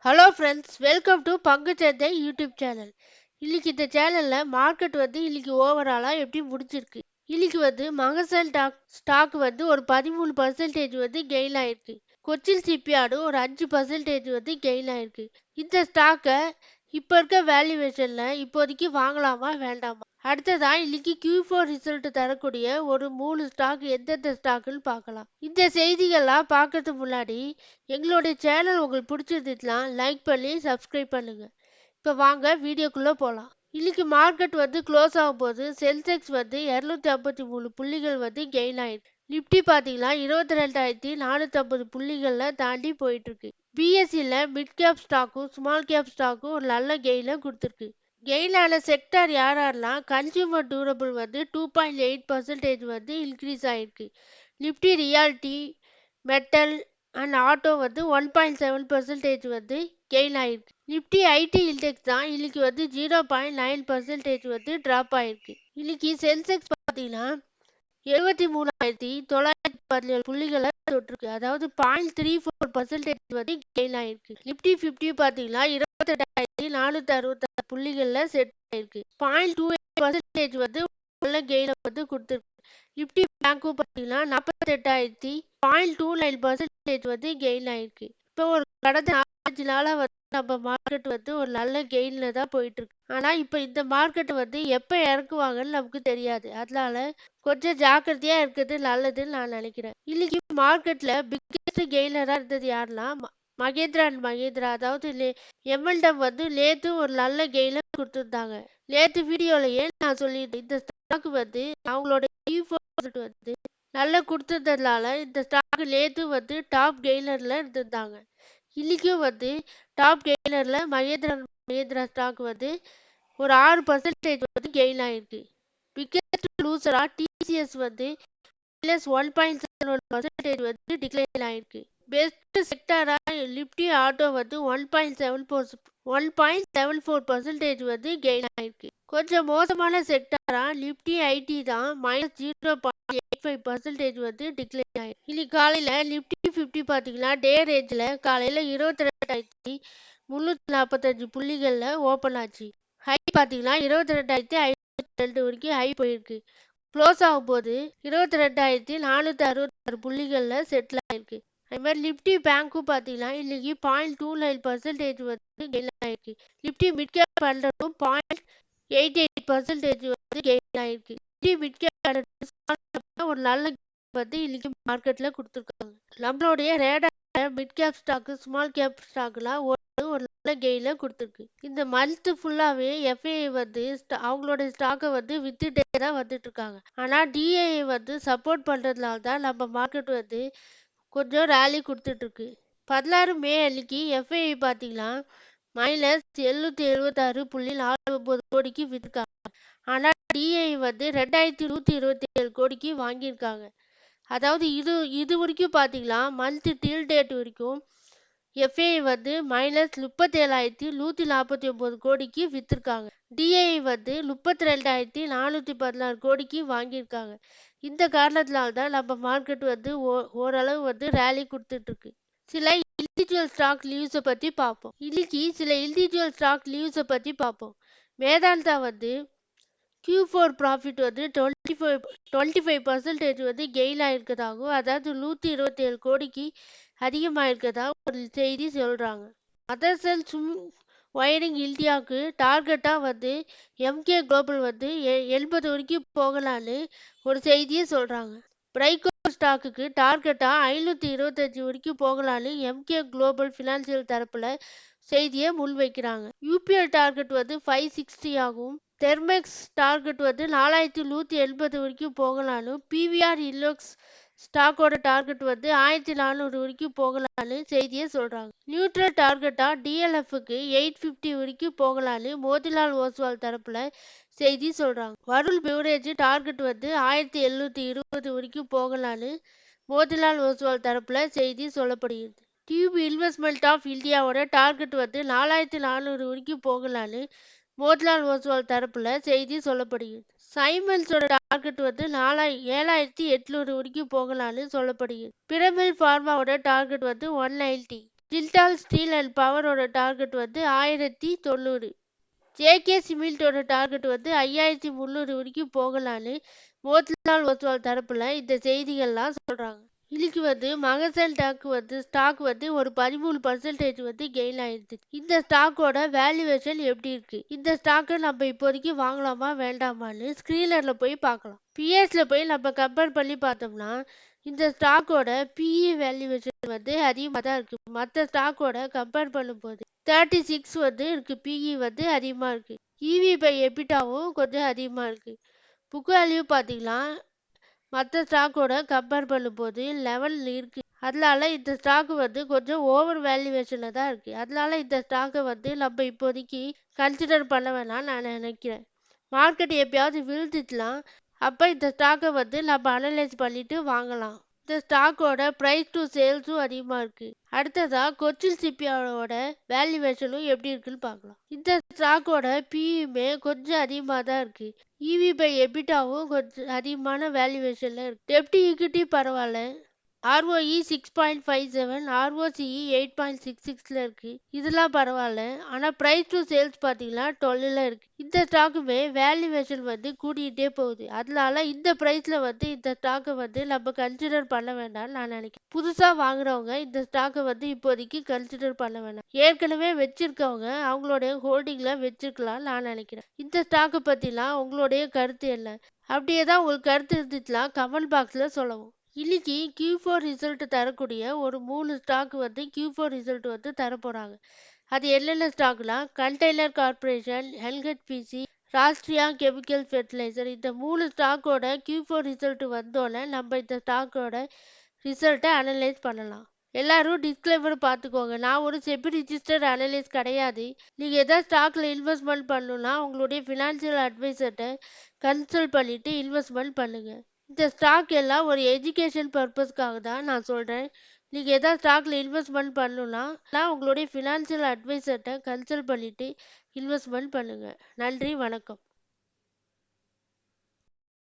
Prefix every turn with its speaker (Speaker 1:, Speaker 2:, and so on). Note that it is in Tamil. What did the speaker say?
Speaker 1: ஹலோ ஃப்ரெண்ட்ஸ், வெல்கம் டு பங்குச்சந்தை யூடியூப் சேனல். இன்னைக்கு இந்த சேனல்ல மார்க்கெட் இன்னைக்கு ஓவராலா எப்படி முடிஞ்சிருக்கு. இன்னைக்கு மகசன் ஸ்டாக் ஒரு 13% கெயின் ஆயிருக்கு. கொச்சின் ஷிப்யார்டு ஒரு 5% கெயின் ஆயிருக்கு. இந்த ஸ்டாக்கை இப்ப இருக்க வேல்யூவேஷன்ல இப்போதைக்கு வாங்கலாமா வேண்டாமா? அடுத்ததா இன்னைக்கு Q4 ரிசல்ட் தரக்கூடிய ஒரு 3 ஸ்டாக் எந்தெந்த ஸ்டாக்குன்னு பார்க்கலாம். இந்த செய்திகள்லாம் பார்க்கறதுக்கு முன்னாடி எங்களுடைய சேனல் உங்களுக்கு பிடிச்சிருந்துச்சுன்னா லைக் பண்ணி சப்ஸ்கிரைப் பண்ணுங்க. இப்போ வாங்க வீடியோக்குள்ள போகலாம். இன்னைக்கு மார்க்கெட் க்ளோஸ் ஆகும் போது சென்செக்ஸ் 253 புள்ளிகள் கெயின் ஆயிருக்கு. நிப்டி பார்த்தீங்கன்னா 22,450 புள்ளிகள்ல தாண்டி போயிட்டு இருக்கு. பிஎஸ்சியில் மிட் கேப் ஸ்டாக்கும் ஸ்மால் கேப் ஸ்டாக்கும் ஒரு நல்ல கெயினை கொடுத்துருக்கு. கெயின் ஆன செக்டார் யாரெல்லாம் கன்சியூமர் டியூரபிள் 2.8% இன்க்ரீஸ் ஆயிருக்கு. Nifty reality, metal and auto 1.7% gain ஆயிருக்கு. நிப்டி ஐடி இண்டெக்ஸ் தான் இன்னைக்கு 0.9% ட்ராப் ஆயிருக்கு. இன்னைக்கு சென்செக்ஸ் பார்த்தீங்கன்னா 73,917 புள்ளிகளை தொட்டிருக்கு. அதாவது 0.34% கெயின் ஆயிருக்கு. நிப்டி 50 பார்த்தீங்கன்னா 22,466 புள்ளிகள்ல செட் ஆயிருக்கு. 0.28% நல்ல கெயினை கொடுத்துருக்கு. நிப்டி பேங்க்கும் பார்த்தீங்கன்னா 48,000 0.29% கெயின் ஆயிருக்கு. இப்போ ஒரு கடந்த 4 நாளா நம்ம மார்க்கெட் ஒரு நல்ல கெயின்ல தான் போயிட்டு இருக்கு. ஆனா இப்ப இந்த மார்க்கெட் எப்ப இறக்குவாங்கன்னு நமக்கு தெரியாது. அதனால கொஞ்சம் ஜாக்கிரதையா இருக்கிறது நல்லதுன்னு நான் நினைக்கிறேன். இன்னைக்கு மார்க்கெட்ல பிக்கெஸ்ட் கெய்னரா இருந்தது யாருன்னா மகேந்திரா அண்ட் மகேந்திரா. அதாவது எம்எல்டம் நேத்து ஒரு நல்ல கெயின கொடுத்துருந்தாங்க. நேத்து வீடியோலயே நான் சொல்லியிருந்தேன் இந்த ஸ்டாக் அவங்களோட நல்லா கொடுத்ததுனால இந்த ஸ்டாக் நேத்து டாப் கெய்னர்ல இருந்திருந்தாங்க. இன்னைக்கும் டாப் கெய்னர்ல மகேந்திரா ஸ்டாக் ஒரு 6% கெயின் ஆயிருக்கு. பிக்கெஸ்ட் லூசரா டிசிஎஸ் -1.71% டிக்ளைன் ஆயிருக்கு. பெஸ்ட் செக்டாரா நிப்டி ஆட்டோ 1.74% கெயின் ஆயிருக்கு. கொஞ்சம் மோசமான செக்டாரா நிப்டி ஐடி தான் -0.85% டிக்ளைன் ஆயிருக்கு. இன்னைக்கு காலையில நிப்டி 50 பார்த்தீங்கன்னா டே ரேஞ்சில் காலையில 22,345 புள்ளிகள்ல ஓப்பன் ஆச்சு. ஹை பார்த்தீங்கன்னா 22,502 வரைக்கும் ஹை போயிருக்கு. க்ளோஸ் ஆகும் போது 22,466 புள்ளிகள்ல செட்டில் ஆயிருக்கு. அது மாதிரி நிப்டி பேங்க்கும் பார்த்தீங்கன்னா இன்னைக்கு 0.29% கெயின் ஆயிருக்கு. நிப்டி மிட் கேப் 100 0.88% கெயின் ஆயிருக்கு. நிப்டி மிட் கேப் ஒரு நல்ல இன்னைக்கு மார்க்கெட்ல கொடுத்துருக்காங்க. நம்மளுடைய radar mid cap stock small cap ஸ்டாக்லாம் ஒரு நல்ல கெயில கொடுத்துருக்கு. இந்த மந்த் ஃபுல்லாவே எஃப்ஐ அவங்களோட ஸ்டாக்கை வித்துட்டே தான் வந்துட்டு இருக்காங்க. ஆனா டிஐ சப்போர்ட் பண்றதுனால தான் நம்ம மார்க்கெட் கொஞ்சம் ரேலி கொடுத்துட்டு இருக்கு. 16 மே அன்னைக்கு எஃப்ஐ பார்த்தீங்கன்னா -776.49 கோடிக்கு வித்துருக்காங்க. ஆனா டிஐ 2,127 கோடிக்கு வாங்கியிருக்காங்க. அதாவது இது வரைக்கும் பார்த்தீங்கன்னா மந்த் டில் டேட் வரைக்கும் எஃப்ஐ -37,149 கோடிக்கு வித்திருக்காங்க. டிஐ 32,416 கோடிக்கு வாங்கியிருக்காங்க. இந்த காரணத்தினால தான் நம்ம மார்க்கெட் ஓரளவு ரேலி கொடுத்துட்டு இருக்கு. சில இண்டிவிஜுவல் ஸ்டாக் நியூஸை பற்றி பார்ப்போம். இன்னைக்கு சில இண்டிவிஜுவல் ஸ்டாக் நியூஸை பற்றி பார்ப்போம். வேதாந்தா Q4 ப்ராஃபிட் 25% கெயின் ஆயிருக்கதாகவும், அதாவது 127 கோடிக்கு அதிகமாயிருக்கதா ஒரு செய்தி சொல்றாங்க. மதர்சன் சும் ஒயரிங் இந்தியாவுக்கு டார்கெட்டா எம்கே குளோபல் 80 வரைக்கும் போகலான்னு ஒரு செய்தியை சொல்றாங்க. பிரைகோ ஸ்டாக்குக்கு டார்கெட்டா 525 வரைக்கும் போகலான்னு எம்கே குளோபல் பினான்சியல் தரப்புல செய்தியை முன்வைக்கிறாங்க. யூபிஎல் டார்கெட் 560 ஆகும். தெர்மெக்ஸ் டார்கெட் 4,180 வரைக்கும் போகலான்னு, பிவிஆர் இன்லோக்ஸ் ஸ்டாக்கோட டார்கெட் 1,400 வரைக்கும் போகலான்னு செய்தியை சொல்றாங்க. நியூட்ரல் டார்கெட்டா டிஎல்எஃப்க்கு 850 வரைக்கும் போகலான்னு மோதிலால் ஓஸ்வால் தரப்புல செய்தி சொல்றாங்க. வருண் பெவரேஜ் டார்கெட் 1,720 வரைக்கும் போகலான்னு மோதிலால் ஓஸ்வால் தரப்புல செய்தி சொல்லப்படுகிறது. டியூப் இன்வெஸ்ட்மெண்ட் ஆஃப் இந்தியாவோட டார்கெட் 4,400 வரைக்கும் போகலான்னு மோதிலால் ஓஸ்வால் தரப்புல செய்தி சொல்லப்படுகிறது. சைமன்ஸோட டார்கெட் 7,800 வரைக்கும் போகலான்னு சொல்லப்படுகிறது. பிரமிட் பார்மாவோட டார்கெட் 190. ஜிண்டால் ஸ்டீல் அண்ட் பவரோட டார்கெட் வந்து 1090. ஜேகே சிமெண்டோட டார்கெட் வந்து 5300 வரைக்கும் போகலான்னு மோதிலால் ஒஸ்வால் தரப்புல இந்த செய்திகள்லாம் சொல்றாங்க. இன்னைக்கு வந்து மகசன் ஸ்டாக் வந்து ஒரு 13% வந்து கெயின் ஆயிடுது. இந்த ஸ்டாக்கோட வேல்யூவேஷன் எப்படி இருக்கு, இந்த ஸ்டாக்கை நம்ம இப்போதைக்கு வாங்கலாமா வேண்டாமான்னு ஸ்கிரீனர்ல போய் பார்க்கலாம். பிஎஸ்ல போய் நம்ம கம்பேர் பண்ணி பார்த்தோம்னா இந்த ஸ்டாக்கோட பிஇ வேல்யூவேஷன் வந்து அதிகமாக தான் இருக்கு. மற்ற ஸ்டாக்கோட கம்பேர் பண்ணும்போது 36 வந்து இருக்கு. பிஇ வந்து அதிகமாக இருக்கு. இவி பை எபிட்டாவும் கொஞ்சம் அதிகமாக இருக்கு. புக் வேல்யூ பார்த்தீங்கன்னா மற்ற ஸ்டாக்கோட கம்பேர் பண்ணும்போது 11 இருக்கு. அதனால இந்த ஸ்டாக் வந்து கொஞ்சம் ஓவர் வேல்யூவேஷனில் தான் இருக்கு. அதனால இந்த ஸ்டாக்கை வந்து நம்ம இப்போதைக்கு கன்சிடர் பண்ண வேணாம்னு நான் நினைக்கிறேன். மார்க்கெட் எப்பயாவது விழுந்துச்சுன்னா அப்போ இந்த ஸ்டாக்கை வந்து நம்ம அனலைஸ் பண்ணிட்டு வாங்கலாம். இந்த ஸ்டாக்கோட ப்ரைஸ் டு சேல்ஸும் அதிகமாக இருக்கு. அடுத்ததா கொச்சின் ஷிப்யார்டோட வேல்யூவேஷனும் எப்படி இருக்குன்னு பார்க்கலாம். இந்த ஸ்டாக்கோட பிஇயுமே கொஞ்சம் அதிகமாக தான் இருக்கு. இவி பை எபிட்டாவும் கொஞ்சம் அதிகமான வேல்யூவேஷன்ல இருக்கு. டெப்ட் ஈக்விட்டி பரவாயில்ல. ROE 6.57, ROCE 8.66ல இருக்கு. இதெல்லாம் பரவாயில்ல. ஆனா பிரைஸ் டு சேல்ஸ் பாத்தீங்கன்னா 12ல இருக்கு. இந்த ஸ்டாக்குமே வேல்யூவேஷன் வந்து கூட்டிகிட்டே போகுது. அதனால இந்த பிரைஸ்ல வந்து இந்த ஸ்டாக்கை வந்து நம்ம கன்சிடர் பண்ண வேண்டாம்னு நான் நினைக்கிறேன். புதுசா வாங்குறவங்க இந்த ஸ்டாக்கை வந்து இப்போதைக்கு கன்சிடர் பண்ண வேண்டாம். ஏற்கனவே வச்சிருக்கவங்க அவங்களுடைய ஹோல்டிங்ல வச்சிருக்கலாம் நான் நினைக்கிறேன். இந்த ஸ்டாக்கை பத்திலாம் உங்களுடைய கருத்து என்ன? அப்படியே தான் உங்களுக்கு கருத்து இருந்துச்சுன்னா கமெண்ட் பாக்ஸ்ல சொல்லவும். இன்னைக்கு Q4 ரிசல்ட் தரக்கூடிய ஒரு 3 ஸ்டாக் வந்து Q4 ரிசல்ட் வந்து தரப்போறாங்க. அது என்னென்ன ஸ்டாக்லாம் container corporation, LHPC, Rashtriya chemical fertiliser. இந்த 3 ஸ்டாக்கோட Q4 ரிசல்ட் வந்தோடனே நம்ம இந்த ஸ்டாக்கோட ரிசல்ட்டை அனலைஸ் பண்ணலாம். எல்லாரும் டிஸ்க்ளைமர் பார்த்துக்கோங்க. நான் ஒரு செபி ரிஜிஸ்டர்ட் அனலிஸ்ட் கிடையாது. நீங்கள் எதாவது ஸ்டாக்ல இன்வெஸ்ட்மெண்ட் பண்ணணும்னா உங்களுடைய ஃபினான்ஷியல் அட்வைசர்கிட்ட கன்சல்ட் பண்ணிட்டு இன்வெஸ்ட்மெண்ட் பண்ணுங்க. இந்த ஸ்டாக் எல்லாம் ஒரு எஜுகேஷன் பர்பஸ்க்காக தான் நான் சொல்கிறேன். நீங்கள் எதாவது ஸ்டாக்ல இன்வெஸ்ட்மெண்ட் பண்ணணும்னா உங்களுடைய ஃபினான்ஷியல் அட்வைசர்கிட்ட கன்சல்ட் பண்ணிட்டு இன்வெஸ்ட்மெண்ட் பண்ணுங்க. நன்றி, வணக்கம்.